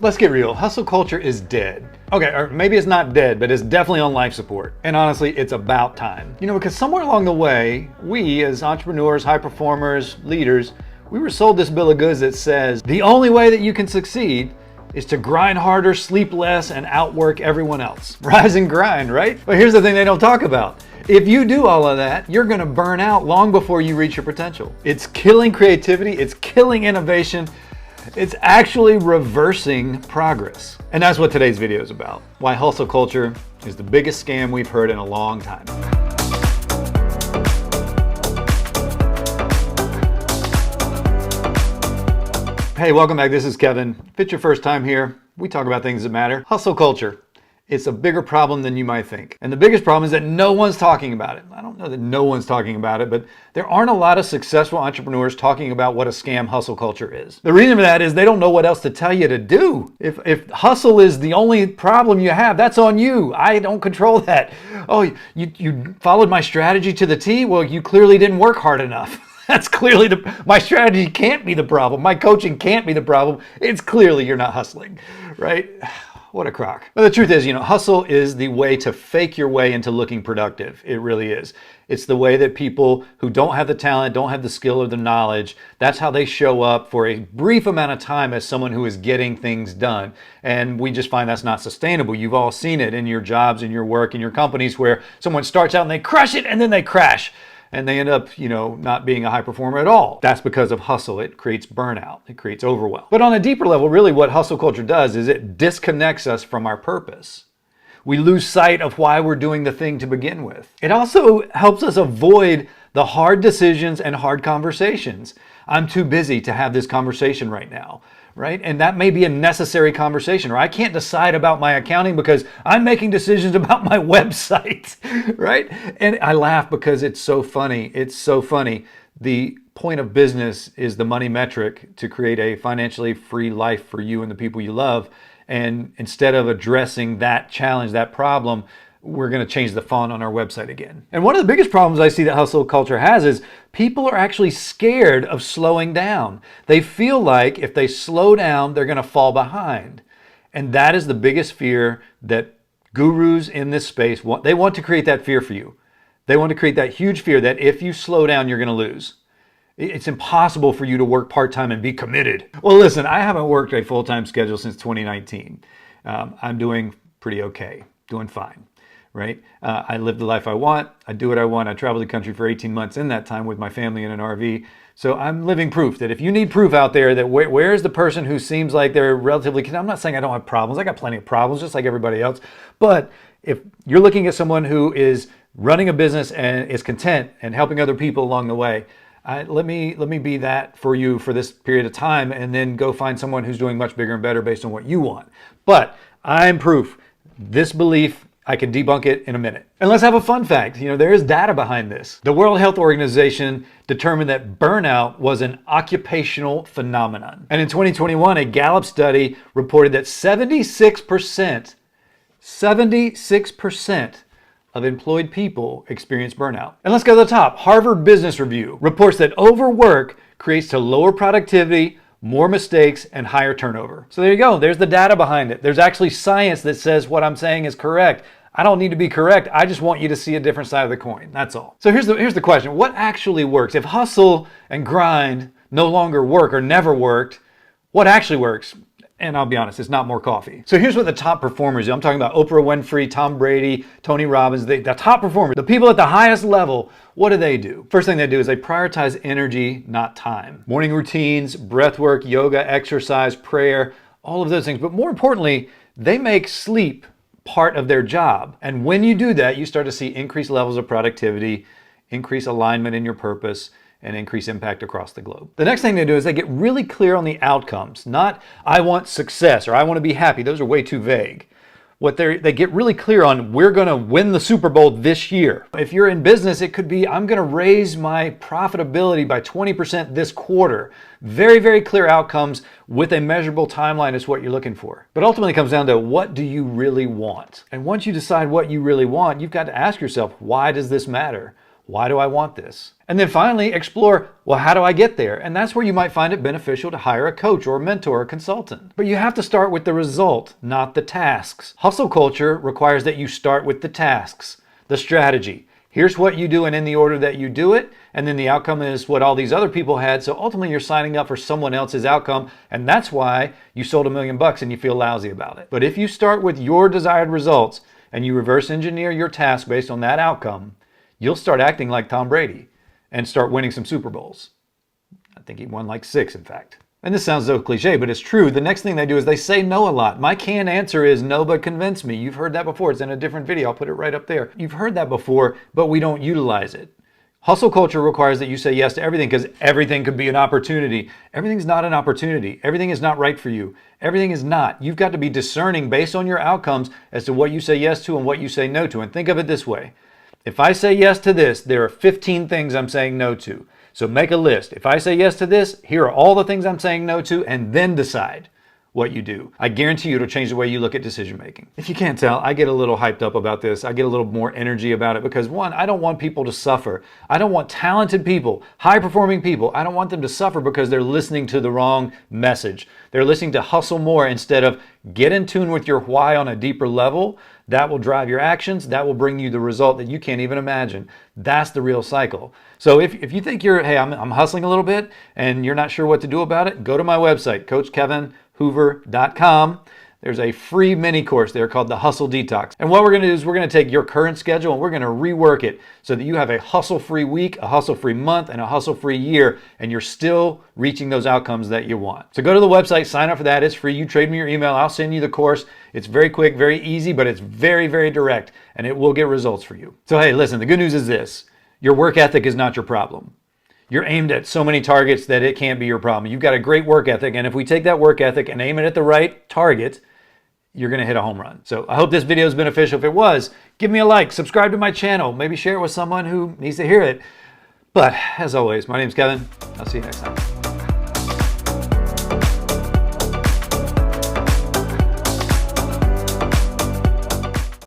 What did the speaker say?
Let's get real. Hustle culture is dead. Okay, or maybe it's not dead, but it's definitely on life support. And honestly, it's about time. You know, because somewhere along the way, we as entrepreneurs, high performers, leaders, we were sold this bill of goods that says the only way that you can succeed is to grind harder, sleep less, and outwork everyone else. Rise and grind, right? But here's the thing they don't talk about. If you do all of that, you're gonna burn out long before you reach your potential. It's killing creativity, it's killing innovation, it's actually reversing progress. And that's what today's video is about. Why hustle culture is the biggest scam we've heard in a long time. Hey, welcome back. This is Kevin. If it's your first time here, we talk about things that matter. Hustle culture. It's a bigger problem than you might think. And the biggest problem is that no one's talking about it. I don't know that no one's talking about it, but there aren't a lot of successful entrepreneurs talking about what a scam hustle culture is. The reason for that is they don't know what else to tell you to do. If hustle is the only problem you have, that's on you. I don't control that. Oh, you followed my strategy to the T? Well, you clearly didn't work hard enough. That's clearly my strategy can't be the problem. My coaching can't be the problem. It's clearly you're not hustling, right? What a crock. But the truth is, hustle is the way to fake your way into looking productive. It really is. It's the way that people who don't have the talent, don't have the skill or the knowledge, that's how they show up for a brief amount of time as someone who is getting things done. And we just find that's not sustainable. You've all seen it in your jobs, in your work, in your companies where someone starts out and they crush it and then they crash. And they end up, not being a high performer at all. That's because of hustle. It creates burnout. It creates overwhelm. But on a deeper level, really what hustle culture does is it disconnects us from our purpose. We lose sight of why we're doing the thing to begin with. It also helps us avoid the hard decisions and hard conversations. I'm too busy to have this conversation right now. Right? And that may be a necessary conversation, or I can't decide about my accounting because I'm making decisions about my website, right? And I laugh because it's so funny. It's so funny. The point of business is the money metric to create a financially free life for you and the people you love. And instead of addressing that challenge, that problem, we're going to change the font on our website again. And one of the biggest problems I see that hustle culture has is people are actually scared of slowing down. They feel like if they slow down, they're going to fall behind. And that is the biggest fear that gurus in this space want. They want to create that fear for you. They want to create that huge fear that if you slow down, you're going to lose. It's impossible for you to work part-time and be committed. Well, listen, I haven't worked a full-time schedule since 2019. I'm doing pretty okay, doing fine. Right? I live the life I want. I do what I want. I traveled the country for 18 months in that time with my family in an RV. So I'm living proof that if you need proof out there that where's the person who seems like they're relatively, I'm not saying I don't have problems. I got plenty of problems just like everybody else. But if you're looking at someone who is running a business and is content and helping other people along the way, let me be that for you for this period of time and then go find someone who's doing much bigger and better based on what you want. But I'm proof. This belief, I can debunk it in a minute. And let's have a fun fact. There is data behind this. The World Health Organization determined that burnout was an occupational phenomenon. And in 2021, a Gallup study reported that 76% of employed people experience burnout. And let's go to the top. Harvard Business Review reports that overwork creates to lower productivity, more mistakes, and higher turnover. So there you go. There's the data behind it. There's actually science that says what I'm saying is correct. I don't need to be correct. I just want you to see a different side of the coin. That's all. So here's the question. What actually works? If hustle and grind no longer work or never worked, what actually works? And I'll be honest, it's not more coffee. So here's what the top performers do. I'm talking about Oprah Winfrey, Tom Brady, Tony Robbins, the top performers, the people at the highest level. What do? First thing they do is they prioritize energy, not time. Morning routines, breath work, yoga, exercise, prayer, all of those things. But more importantly, they make sleep part of their job. And when you do that, you start to see increased levels of productivity, increased alignment in your purpose, and increase impact across the globe. The next thing they do is they get really clear on the outcomes, not I want success or I want to be happy. Those are way too vague. They get really clear on, we're going to win the Super Bowl this year. If you're in business, it could be, I'm going to raise my profitability by 20% this quarter. Very, very clear outcomes with a measurable timeline is what you're looking for. But ultimately it comes down to, what do you really want? And once you decide what you really want, you've got to ask yourself, why does this matter? Why do I want this? And then finally explore, well, how do I get there? And that's where you might find it beneficial to hire a coach or a mentor or consultant. But you have to start with the result, not the tasks. Hustle culture requires that you start with the tasks, the strategy. Here's what you do and in the order that you do it, and then the outcome is what all these other people had. So ultimately you're signing up for someone else's outcome, and that's why you sold $1 million and you feel lousy about it. But if you start with your desired results and you reverse engineer your task based on that outcome, you'll start acting like Tom Brady and start winning some Super Bowls. I think he won like 6, in fact. And this sounds so cliche, but it's true. The next thing they do is they say no a lot. My canned answer is no, but convince me. You've heard that before. It's in a different video. I'll put it right up there. You've heard that before, but we don't utilize it. Hustle culture requires that you say yes to everything because everything could be an opportunity. Everything's not an opportunity. Everything is not right for you. Everything is not. You've got to be discerning based on your outcomes as to what you say yes to and what you say no to. And think of it this way. If I say yes to this, there are 15 things I'm saying no to. So make a list. If I say yes to this, here are all the things I'm saying no to, and then decide what you do. I guarantee you it'll change the way you look at decision making. If you can't tell, I get a little hyped up about this. I get a little more energy about it because one, I don't want people to suffer. I don't want talented people, high performing people. I don't want them to suffer because they're listening to the wrong message. They're listening to hustle more instead of get in tune with your why on a deeper level. That will drive your actions. That will bring you the result that you can't even imagine. That's the real cycle. So if you think hey, I'm hustling a little bit and you're not sure what to do about it, go to my website, CoachKevinHoover.com. There's a free mini course there called the Hustle Detox. And what we're going to do is we're going to take your current schedule and we're going to rework it so that you have a hustle-free week, a hustle-free month, and a hustle-free year, and you're still reaching those outcomes that you want. So go to the website, sign up for that. It's free. You trade me your email. I'll send you the course. It's very quick, very easy, but it's very, very direct, and it will get results for you. So hey, listen, the good news is this. Your work ethic is not your problem. You're aimed at so many targets that it can't be your problem. You've got a great work ethic, and if we take that work ethic and aim it at the right target, you're going to hit a home run. So I hope this video is beneficial. If it was, give me a like, subscribe to my channel, maybe share it with someone who needs to hear it. But as always, my name's Kevin. I'll see you next time.